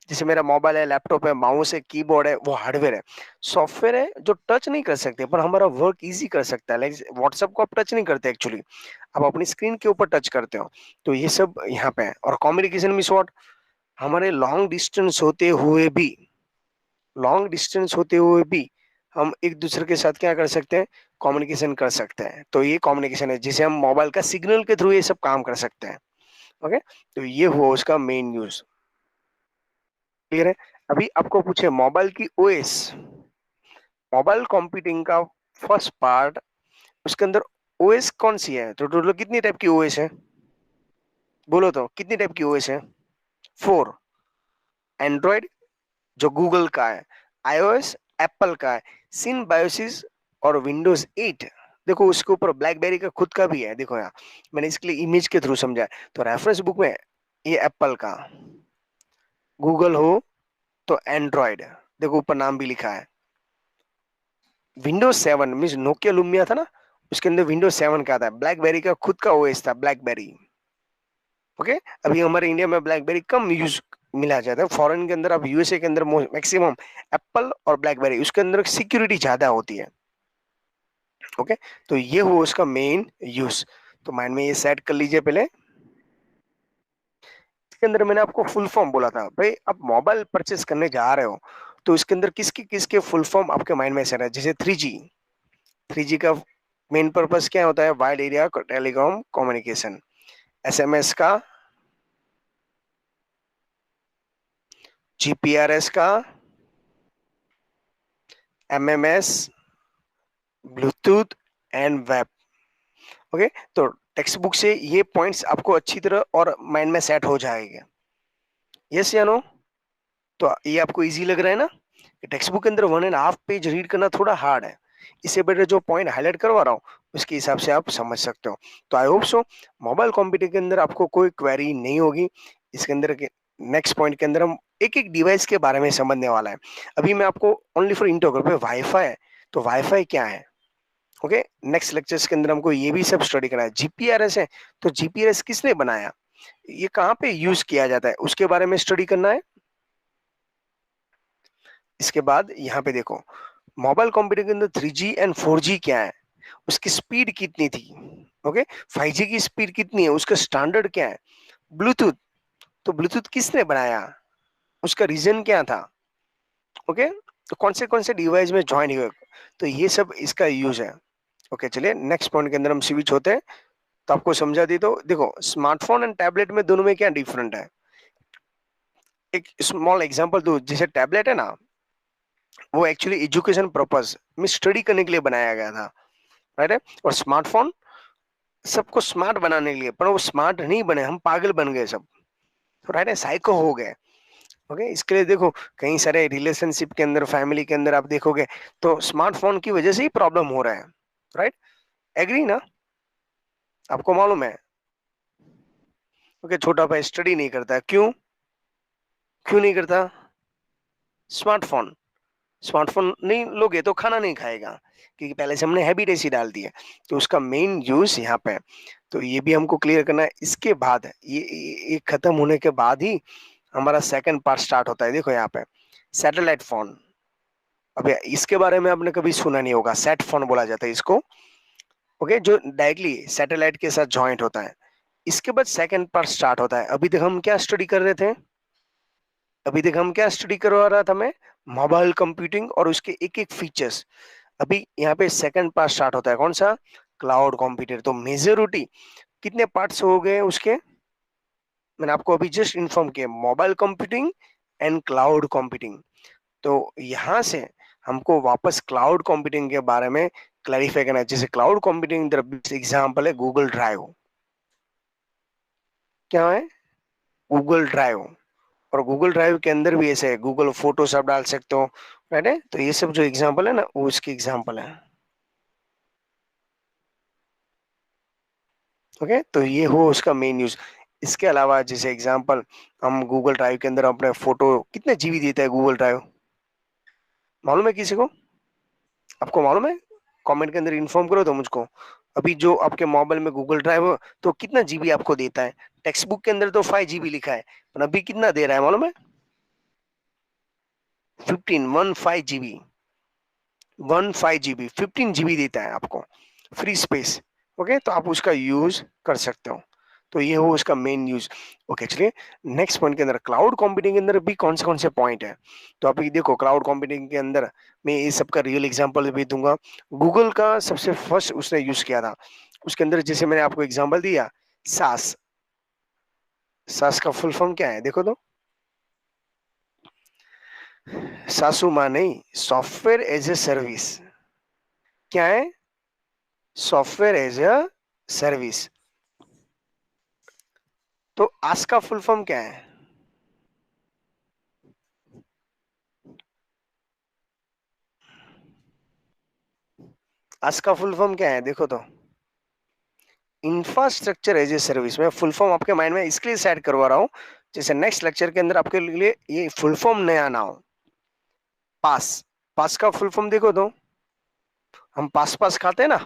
जैसे मेरा मोबाइल है, लैपटॉप है, माउस है, कीबोर्ड है, वो हार्डवेयर है। सॉफ्टवेयर है जो टच नहीं कर सकते पर हमारा वर्क इजी कर सकता है, लाइक व्हाट्सएप को आप टच नहीं करते एक्चुअली, आप अपनी स्क्रीन के ऊपर टच करते हो, तो ये सब यहाँ पे है। और कम्युनिकेशन मीन्स व्हाट, हमारे लॉन्ग डिस्टेंस होते हुए भी हम एक दूसरे के साथ क्या कर सकते हैं, कम्युनिकेशन कर सकते हैं, तो ये कम्युनिकेशन है, जिसे हम मोबाइल का सिग्नल के थ्रू ये सब काम कर सकते हैं, ओके। तो ये हुआ उसका मेन यूज, क्लियर है। अभी आपको पूछे मोबाइल की ओएस, मोबाइल कंप्यूटिंग का फर्स्ट पार्ट, उसके अंदर ओएस कौन सी है, तो टोटल कितनी टाइप की ओएस है, बोलो तो कितनी टाइप की ओएस है, 4। एंड्रॉइड जो गूगल का है, आईओएस एप्पल का है, सिम्बायोसिस और विंडोज 8। देखो उसके ऊपर ब्लैकबेरी का खुद का भी है, देखो यहाँ मैंने इसके लिए इमेज के थ्रू समझा है। तो रेफरेंस बुक में ये एप्पल का, गूगल हो तो एंड्रॉइड, देखो ऊपर नाम भी लिखा है। विंडोज 7 मीन्स नोकिया लुमिया था ना, उसके अंदर विंडोज 7 का था, ब्लैकबेरी का खुद का ओएस था ब्लैकबेरी, ओके। अभी हमारे इंडिया में ब्लैकबेरी कम यूज मिला जाता है, फॉरेन के अंदर, अब यूएसए के अंदर मैक्सिमम एप्पल और ब्लैकबेरी, उसके अंदर सिक्योरिटी ज्यादा होती है, ओके। तो ये हुआ उसका मेन यूज, तो माइंड में ये सेट कर लीजिए पहले। इसके अंदर मैंने आपको फुल फॉर्म बोला था, भाई आप मोबाइल परचेस करने जा रहे हो तो इसके अंदर किसके किसके फुल फॉर्म आपके माइंड में सेट है, जैसे 3G, 3G का मेन पर्पस क्या होता है, wide area telecom communication. SMS का, जीपीआरएस का, MMS, Bluetooth and web. Okay, तो टेक्स्ट बुक से ये पॉइंट्स आपको अच्छी तरह और माइंड में सेट हो जाएंगे। यस या नो? तो ये आपको इजी लग रहा है ना? टेक्स्ट बुक के अंदर 1.5 पेज रीड करना थोड़ा हार्ड है। इससे बेटर जो पॉइंट हाईलाइट करवा रहा हूँ उसके हिसाब से आप समझ सकते हो। तो I hope so mobile computer के अंदर आपको कोई क्वेरी नहीं होगी। इसके अंदर के नेक्स्ट पॉइंट के अंदर हम एक एक डिवाइस के बारे में समझने वाला है। अभी मैं आपको ओनली फॉर इंट्रो पे वाईफाई है, तो वाईफाई क्या है? ओके, नेक्स्ट लेक्चर्स के अंदर हमको ये भी सब स्टडी करना है। जीपीआरएस है, तो जीपीआरएस किसने बनाया, ये कहाँ पे यूज किया जाता है, उसके बारे में स्टडी करना है। इसके बाद यहाँ पे देखो, मोबाइल कंप्यूटर के अंदर 3G एंड 4G क्या है, उसकी स्पीड कितनी थी। ओके, 5G की स्पीड कितनी है, उसका स्टैंडर्ड क्या है। ब्लूटूथ, तो ब्लूटूथ किसने बनाया, उसका रीजन क्या था। ओके, तो कौन से डिवाइस में ज्वाइन हुए, तो ये सब इसका यूज है। ओके, चलिए नेक्स्ट पॉइंट के अंदर हम स्विच होते हैं। तो आपको समझा दी, तो देखो स्मार्टफोन एंड टैबलेट में दोनों में क्या डिफरेंट है। एक स्मॉल एग्जांपल दो, जैसे टैबलेट है ना, वो एक्चुअली एजुकेशन पर्पस में स्टडी करने के लिए बनाया गया था, राइट है। और स्मार्टफोन सबको स्मार्ट बनाने के लिए, पर वो स्मार्ट नहीं बने, हम पागल बन गए सब, राइट है, साइको हो गए। ओके, इसके लिए देखो कई सारे रिलेशनशिप के अंदर, फैमिली के अंदर आप देखोगे तो स्मार्टफोन की वजह से ही प्रॉब्लम हो रहा है, राइट। एग्री ना? आपको मालूम है। ओके, छोटा भाई स्टडी नहीं करता, क्यों? क्यों नहीं करता? स्मार्टफोन, स्मार्टफोन नहीं लोगे तो खाना नहीं खाएगा, क्योंकि पहले से हमने हैबिट ऐसी डाल दी है। तो उसका मेन यूज यहाँ पे है। तो ये भी हमको क्लियर करना है। इसके बाद ये खत्म होने के बाद ही हमारा सेकंड पार्ट स्टार्ट होता है। देखो यहाँ पे सैटेलाइट फोन, अब इसके बारे में आपने कभी सुना नहीं होगा, सेट फोन बोला जाता है इसको। ओके, जो डायरेक्टली सैटेलाइट के साथ जॉइंट होता है। इसके बाद सेकंड पार्ट स्टार्ट होता है। अभी तक हम क्या स्टडी कर रहे थे, अभी तक हम क्या स्टडी करवा रहा था मैं, मोबाइल कंप्यूटिंग और उसके एक एक फीचर्स। अभी यहाँ पे सेकंड पार्ट स्टार्ट होता है, कौन सा, क्लाउड कंप्यूटर। तो मेजोरिटी कितने पार्ट्स हो गए उसके, मैंने आपको अभी जस्ट इन्फॉर्म किया, mobile computing and cloud computing. तो यहाँ से हमको वापस क्लाउड कंप्यूटिंग के बारे में क्लैरिफाई करना है। जैसे क्लाउड कंप्यूटिंग एग्जाम्पल है गूगल ड्राइव। क्या है, गूगल ड्राइव। और गूगल ड्राइव के अंदर भी ऐसे है, गूगल फोटोज आप डाल सकते हो, राइट है। तो ये सब जो एग्जाम्पल है ना, वो इसकी एग्जाम्पल है। ओके, तो ये हो उसका मेन यूज। इसके अलावा जैसे एग्जांपल, हम गूगल ड्राइव के अंदर अपने फोटो कितने जीबी देता है गूगल ड्राइव, मालूम है किसी को? आपको मालूम है? कमेंट के अंदर इन्फॉर्म करो तो मुझको। अभी जो आपके मोबाइल में गूगल ड्राइव हो, तो कितना जीबी आपको देता है? टेक्स्ट बुक के अंदर तो 5 GB लिखा है, पर अभी कितना दे रहा है मालूम है? 15 15 GB 15 GB देता है आपको फ्री स्पेस। ओके, तो आप उसका यूज कर सकते हो। तो ये हो उसका मेन यूज। ओके, चलिए नेक्स्ट पॉइंट के अंदर, क्लाउड कंप्यूटिंग के अंदर भी कौन से पॉइंट है। तो आप ये देखो, क्लाउड कंप्यूटिंग के अंदर मैं ये सबका रियल एग्जांपल भी दूंगा। गूगल का सबसे फर्स्ट उसने यूज किया था, उसके अंदर जैसे मैंने आपको एग्जांपल दिया, सास। सास का फुल फॉर्म क्या है देखो तो, सासू माँ नहीं, सॉफ्टवेयर एज ए सर्विस। क्या है? Software as a service. तो आस का फुल फॉर्म क्या है? आस का फुल फॉर्म क्या है देखो तो, इंफ्रास्ट्रक्चर एज ए सर्विस। मैं फुल फॉर्म आपके माइंड में इसके लिए सेट करवा रहा हूँ, जैसे नेक्स्ट लेक्चर के अंदर आपके लिए ये फुल फॉर्म नया ना हो। पास, पास का फुल फॉर्म देखो तो, हम पास पास खाते हैं ना,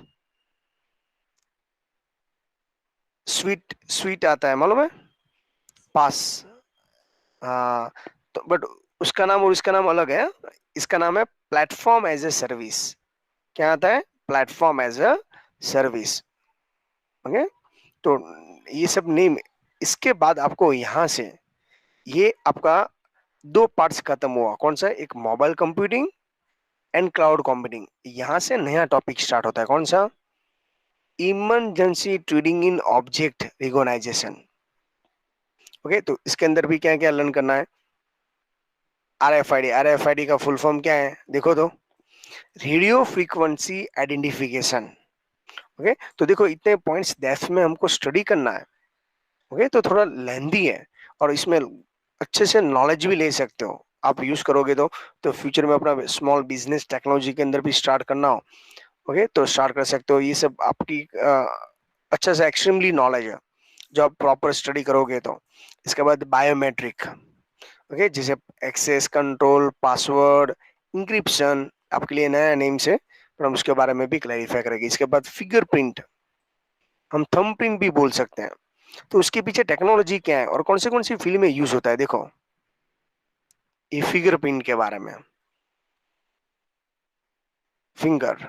स्वीट स्वीट आता है मालूम है, पास। हाँ, तो बट उसका नाम और इसका नाम अलग है। इसका नाम है प्लेटफॉर्म एज ए सर्विस। क्या आता है? Platform as a service. Okay, तो ये सब नेम। इसके बाद आपको यहाँ से ये आपका दो पार्ट्स खत्म हुआ, कौन सा, एक mobile computing and cloud computing. यहाँ से नया टॉपिक स्टार्ट होता है, कौन सा, emergency trading in object recognization. Okay, तो इसके अंदर भी क्या क्या लर्न करना है। R F I D, R F I D का फुल फॉर्म क्या है देखो तो, रेडियो फ्रीक्वेंसी आइडेंटिफिकेशन। ओके, तो देखो इतने पॉइंट्स डेप्थ में हमको स्टडी करना है। ओके, तो थोड़ा लेंदी है और इसमें अच्छे से नॉलेज भी ले सकते हो आप यूज करोगे तो फ्यूचर में अपना स्मॉल बिजनेस टेक्नोलॉजी के अंदर भी स्टार्ट करना हो, ओके, तो स्टार्ट कर सकते हो। ये सब आपकी अच्छा से एक्सट्रीमली नॉलेज है जो आप प्रॉपर स्टडी करोगे तो। इसके बाद बायोमेट्रिक, ओके, जैसे एक्सेस कंट्रोल, पासवर्ड, इंक्रिप्शन, आपके लिए नया नेम से, पर हम उसके बारे में भी क्लैरिफाई करेंगे। इसके बाद फिंगरप्रिंट, हम थंबप्रिंट भी बोल सकते हैं। तो उसके पीछे टेक्नोलॉजी क्या है और कौन सी फील्ड में यूज होता है, देखो ये फिंगरप्रिंट के बारे में। फिंगर,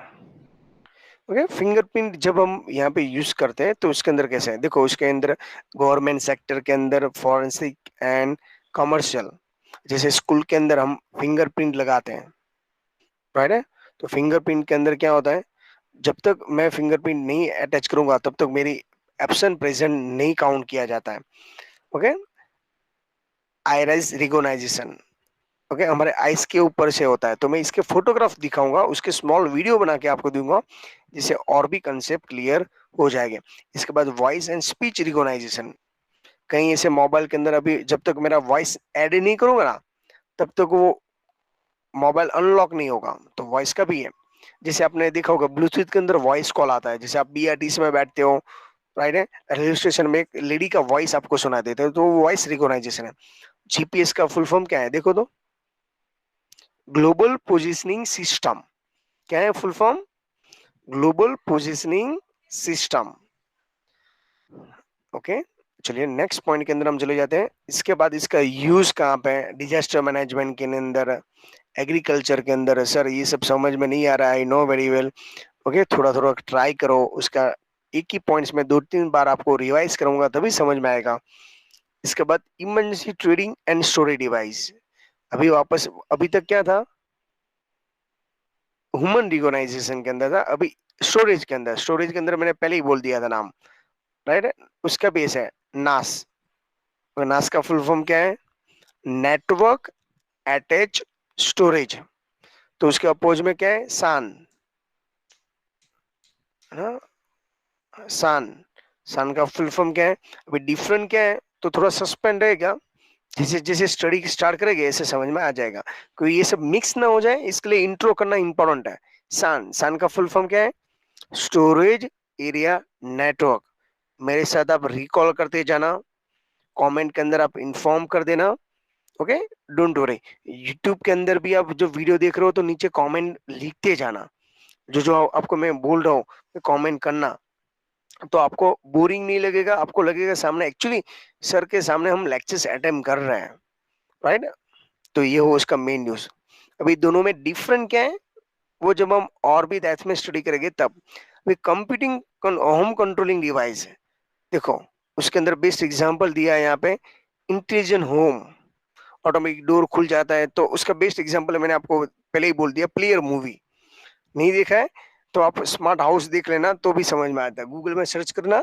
ओके, फिंगरप्रिंट जब हम यहाँ पे यूज करते हैं तो उसके अंदर कैसे है, देखो उसके अंदर गवर्नमेंट सेक्टर के अंदर फॉरेंसिक एंड कमर्शियल, जैसे स्कूल के अंदर हम फिंगरप्रिंट लगाते हैं, राइट है। तो फिंगरप्रिंट के अंदर क्या होता है, जब तक मैं फिंगरप्रिंट नहीं अटैच करूंगा तब तक मेरी एब्सेंट प्रेजेंट नहीं काउंट किया जाता है। ओके, आइराइस रिकॉग्नाइजेशन, ओके, हमारे आइस के ऊपर से होता है। तो मैं इसके फोटोग्राफ दिखाऊंगा, उसके स्मॉल वीडियो बना के आपको दूंगा, जिससे और भी कंसेप्ट क्लियर हो जाएंगे। इसके बाद वॉइस एंड स्पीच रिकॉग्नाइजेशन, कहीं ऐसे मोबाइल के अंदर अभी जब तक मेरा वॉइस ऐड नहीं करूंगा ना तब तक वो मोबाइल अनलॉक नहीं होगा, तो वॉइस का भी है। जैसे आपने देखा होगा ब्लूटूथ के अंदर वॉइस कॉल आता है, जैसे आप बीआरटीसी में बैठते हो, राइट है, रेलवे स्टेशन में एक लेडी का वॉइस आपको सुना देते हैं, तो वॉइस रिकॉग्नाइजेशन है। जीपीएस का फुल फॉर्म क्या है, देखो तो, ग्लोबल पोजिशनिंग सिस्टम, क्या है full form, global positioning system. Okay, चलिए नेक्स्ट पॉइंट के अंदर हम चले जाते हैं। इसके बाद इसका यूज कहाँ पे है, डिजास्टर मैनेजमेंट के अंदर, एग्रीकल्चर के अंदर। सर ये सब समझ में नहीं आ रहा है, I know very well, okay, थोड़ा थोड़ा ट्राई करो उसका, एक ही पॉइंट्स में 2-3 बार आपको रिवाइज करूंगा तभी समझ में आएगा। इसके बाद emergency trading and storage device, अभी वापस, अभी तक क्या था, ह्यूमन रिकॉग्नाइजेशन के अंदर था, अभी स्टोरेज के अंदर मैंने पहले ही बोल दिया था नाम, राइट है। उसका बेस है नास, और नास का फुल फॉर्म क्या है, नेटवर्क अटैच स्टोरेज। तो उसके अपोज में क्या है, सान, है ना, सान, सान का फुल फॉर्म क्या है, अभी डिफरेंट क्या है तो थोड़ा सस्पेंड रहेगा, जैसे जैसे स्टडी स्टार्ट करेंगे ऐसे समझ में आ जाएगा, क्योंकि ये सब मिक्स ना हो जाए इसके लिए इंट्रो करना इंपॉर्टेंट है। सान, सान का फुल फॉर्म क्या है, स्टोरेज एरिया नेटवर्क। मेरे साथ आप रिकॉल करते जाना, कमेंट के अंदर आप इन्फॉर्म कर देना, ओके, डोंट वरी। यूट्यूब के अंदर भी आप जो वीडियो देख रहे हो तो नीचे कमेंट लिखते जाना, जो जो आपको मैं बोल रहा हूँ कमेंट करना, तो आपको बोरिंग नहीं लगेगा, आपको लगेगा सामने एक्चुअली सर के सामने हम लेक्चर्स अटेम्प्ट कर रहे हैं, राइट। तो ये हो उसका मेन न्यूज। अभी दोनों में डिफरेंट क्या है वो जब हम और भी डेप्थ में स्टडी करेंगे तब। अभी कंप्यूटिंग होम कंट्रोलिंग डिवाइस है, देखो उसके अंदर बेस्ट एग्जांपल दिया है यहाँ पे, इंटेलिजेंट होम, ऑटोमेटिक डोर खुल जाता है, तो उसका बेस्ट एग्जांपल है, मैंने आपको पहले ही बोल दिया, प्लेयर मूवी। नहीं देखा है तो आप स्मार्ट हाउस देख लेना तो भी समझ में आता है, गूगल में सर्च करना,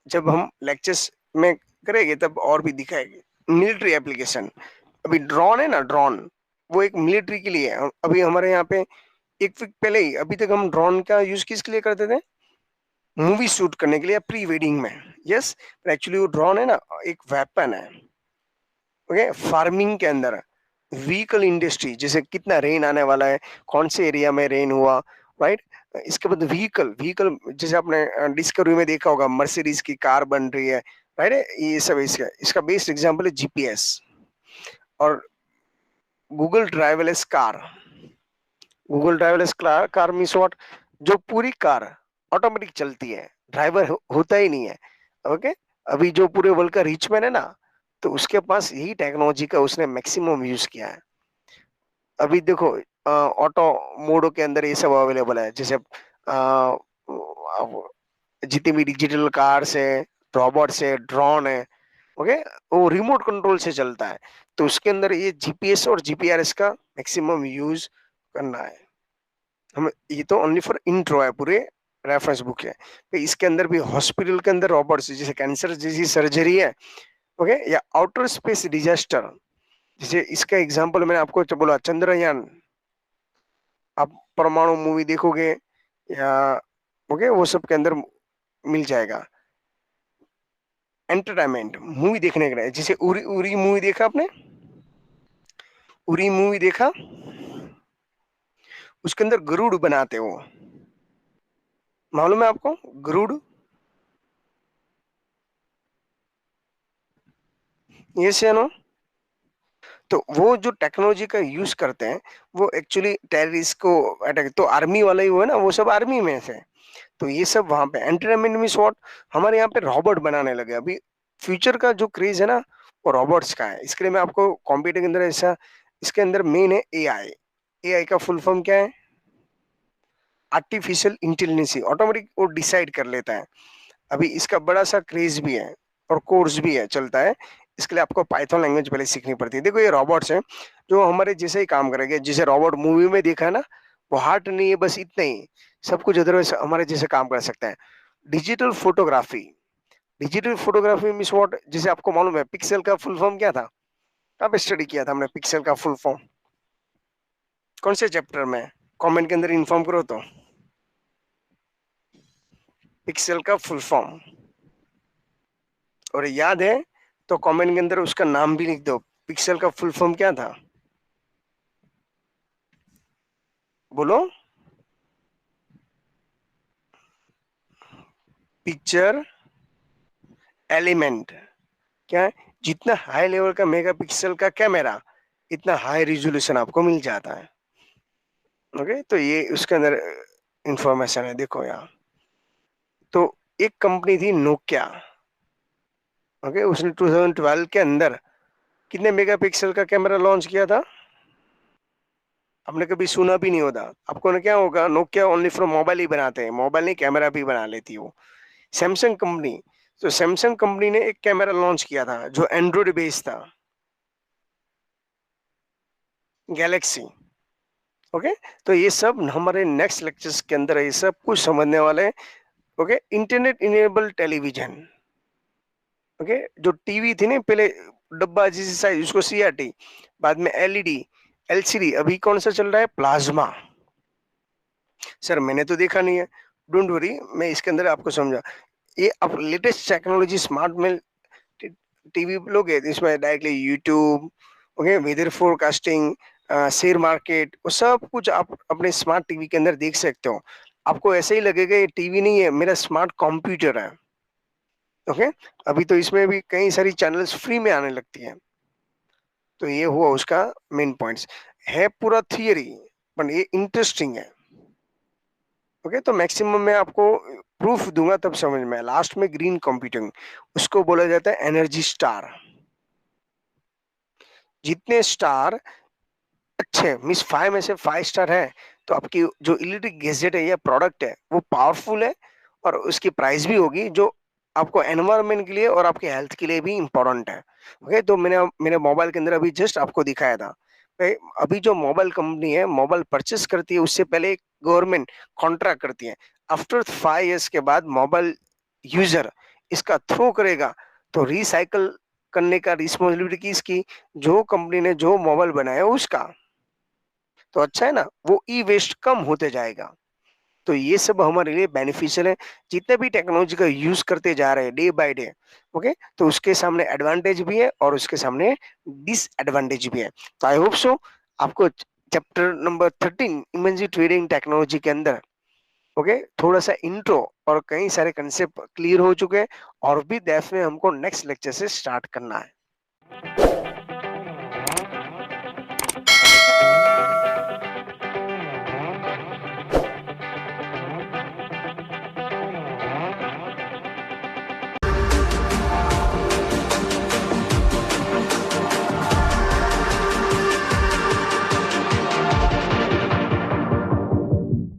जब हम लेक्चर्स में करेंगे तब और भी दिखाएंगे। मिलिट्री एप्लीकेशन, अभी ड्रोन है ना, ड्रोन वो एक मिलिट्री के लिए है। अभी हमारे यहाँ पे एक वीक पहले ही, अभी तक हम ड्रोन का यूज किसके लिए करते थे, मूवी शूट करने के लिए, प्री वेडिंग में, यस, पर एक्चुअली वो ड्रोन है ना एक वेपन है। ओके, फार्मिंग के अंदर, व्हीकल इंडस्ट्री, जैसे कितना रेन आने वाला है, कौन से एरिया में रेन हुआ, राइट। इसके बाद व्हीकल, व्हीकल जैसे आपने डिस्कवरी में देखा होगा मर्सिडीज की कार बन रही है, राइट, ये सब इसका इसका बेस्ट एग्जांपल है जीपीएस। और Google driverless car, Google driverless car means what, जो पूरी कार ऑटोमेटिक चलती है, ड्राइवर होता ही नहीं है, ओके। अभी जो पूरे वर्ल्ड का रिच मैन है ना, तो उसके पास यही टेक्नोलॉजी का उसने मैक्सिमम यूज किया है। अभी देखो ऑटो मोडो के अंदर ये सब अवेलेबल है, जैसे जितनी भी डिजिटल कार्स है, रोबोट्स है, ड्रोन है, ओके, वो रिमोट कंट्रोल से चलता है। तो उसके अंदर ये जीपीएस और जीपीआरएस का मैक्सिमम यूज करना है। हम ये तो ओनली फॉर इंट्रो है, पूरे रेफरेंस बुक है। तो इसके अंदर भी हॉस्पिटल के अंदर रोबोट्स, जैसे कैंसर जैसी सर्जरी है, ओके, या आउटर स्पेस डिजास्टर, जैसे इसका एग्जांपल मैंने आपको तो बोला चंद्रयान, आप परमाणु मूवी देखोगे या ओके वो सब के अंदर मिल जाएगा। एंटरटेनमेंट मूवी देखने के लिए, जैसे उरी उरी मूवी देखा आपने? उरी मूवी देखा? उसके अंदर गरुड़ बनाते हो, मालूम है आपको? गरुड़, ये से नो। तो वो जो टेक्नोलॉजी का यूज करते हैं वो एक्चुअली टेररिस्ट को अटैक, तो आर्मी वाला ही हुआ ना, वो सब आर्मी में से। तो ये सब वहां पे एंटरटेनमेंट में शॉर्ट, हमारे यहाँ पे रोबोट बनाने लगे अभी। फ्यूचर का जो क्रेज है ना वो रोबोट्स का है। इसके लिए मैं आपको कंप्यूटर के अंदर ऐसा, इसके अंदर मेन है एआई। एआई का फुल फॉर्म क्या है? Artificial intelligence. ऑटोमेटिक वो डिसाइड कर लेता है। अभी इसका बड़ा सा क्रेज भी है और कोर्स भी है, चलता है। इसके लिए आपको पाइथन लैंग्वेज पहले सीखनी पड़ती है। देखो ये रोबोट्स हैं जो हमारे जैसे ही काम करेंगे, जैसे रोबोट मूवी में देखा है ना, वो हार्ट नहीं है, बस इतना ही, सब कुछ अदरवाइज हमारे जैसे काम कर सकते हैं। Digital photography. Digital photography means what? जैसे आपको मालूम है पिक्सल का फुल फॉर्म क्या था? कब स्टडी किया था हमने पिक्सल का फुल फॉर्म? कौन से चैप्टर में? कमेंट के अंदर इन्फॉर्म करो तो। पिक्सल का फुल फॉर्म और याद है तो कमेंट के अंदर उसका नाम भी लिख दो। पिक्सल का फुल फॉर्म क्या था? बोलो। Picture element. क्या है? जितना हाई लेवल का मेगापिक्सल का कैमरा, इतना हाई रिजोल्यूशन आपको मिल जाता है। ओके, तो ये उसके अंदर इंफॉर्मेशन है, देखो यहाँ। तो एक कंपनी थी नोकिया। ओके, उसने 2012 के अंदर कितने मेगापिक्सल का कैमरा लॉन्च किया था? आपने कभी सुना भी नहीं होता आपको ना, क्या होगा, नोकिया ओनली फॉर मोबाइल ही बनाते हैं, मोबाइल नहीं कैमरा भी बना लेती है वो। सैमसंग कंपनी, तो सैमसंग कंपनी ने एक कैमरा लॉन्च किया था जो एंड्रॉइड बेस्ड था, गैलेक्सी। ओके, तो ये सब हमारे नेक्स्ट लेक्चर्स के अंदर ये सब कुछ समझने वाले हैं। Okay, internet enable television. Okay, जो टीवी थी ना पहले, डब्बा जैसी साइज, उसको सीआरटी, बाद में एलईडी, एलसीडी, अभी कौन सा चल रहा है? प्लाज्मा। सर मैंने तो देखा नहीं है, डोंट वरी, मैं इसके अंदर आपको समझा। ये अब लेटेस्ट टेक्नोलॉजी स्मार्ट में टीवी लोग है, इसमें directly YouTube, okay, weather forecasting, share market, वो सब कुछ आप अपने स्मार्ट टीवी के अंदर देख सकते हो। आपको ऐसे ही लगेगा ये टीवी नहीं है, मेरा स्मार्ट कंप्यूटर है। ओके, अभी तो इसमें भी कई सारी चैनल्स फ्री में आने लगती हैं। तो ये हुआ उसका मेन पॉइंट्स। है पूरा थियरी, पर ये इंटरेस्टिंग है। ओके, तो मैक्सिमम मैं आपको प्रूफ दूंगा तब समझ में। लास्ट में ग्रीन कंप्यूटिंग, उसको बोला जाता है एनर्जी स्टार। जितने स्टार अच्छे मीन्स 5 में से 5 स्टार है, तो आपकी जो इलेक्ट्रिक गैजेट है या प्रोडक्ट है वो पावरफुल है, और उसकी प्राइस भी होगी जो आपको एनवायरनमेंट के लिए और आपके हेल्थ के लिए भी इम्पोर्टेंट है। ओके, तो मैंने मेरे मोबाइल के अंदर अभी जस्ट आपको दिखाया था। भाई, अभी जो मोबाइल कंपनी है मोबाइल परचेस करती है, उससे पहले गवर्नमेंट कॉन्ट्रैक्ट करती है। आफ्टर 5 इयर्स के बाद मोबाइल यूजर इसका थ्रो करेगा, तो रिसाइकल करने का रिस्पॉन्सिबिलिटी किसकी? जो कंपनी ने जो मोबाइल बनाया उसका। तो अच्छा है ना, वो ई वेस्ट कम होते जाएगा। तो ये सब हमारे लिए बेनिफिशियल है। जितने भी टेक्नोलॉजी का यूज करते जा रहे हैं डे बाय डे, ओके, तो उसके सामने एडवांटेज भी है और उसके सामने डिसएडवांटेज भी है। तो आई होप सो आपको chapter number 13 imagine trading technology के अंदर, ओके, थोड़ा सा इंट्रो और कई सारे कंसेप्ट क्लियर हो चुके हैं, और भी डेफ में हमको नेक्स्ट लेक्चर से स्टार्ट करना है।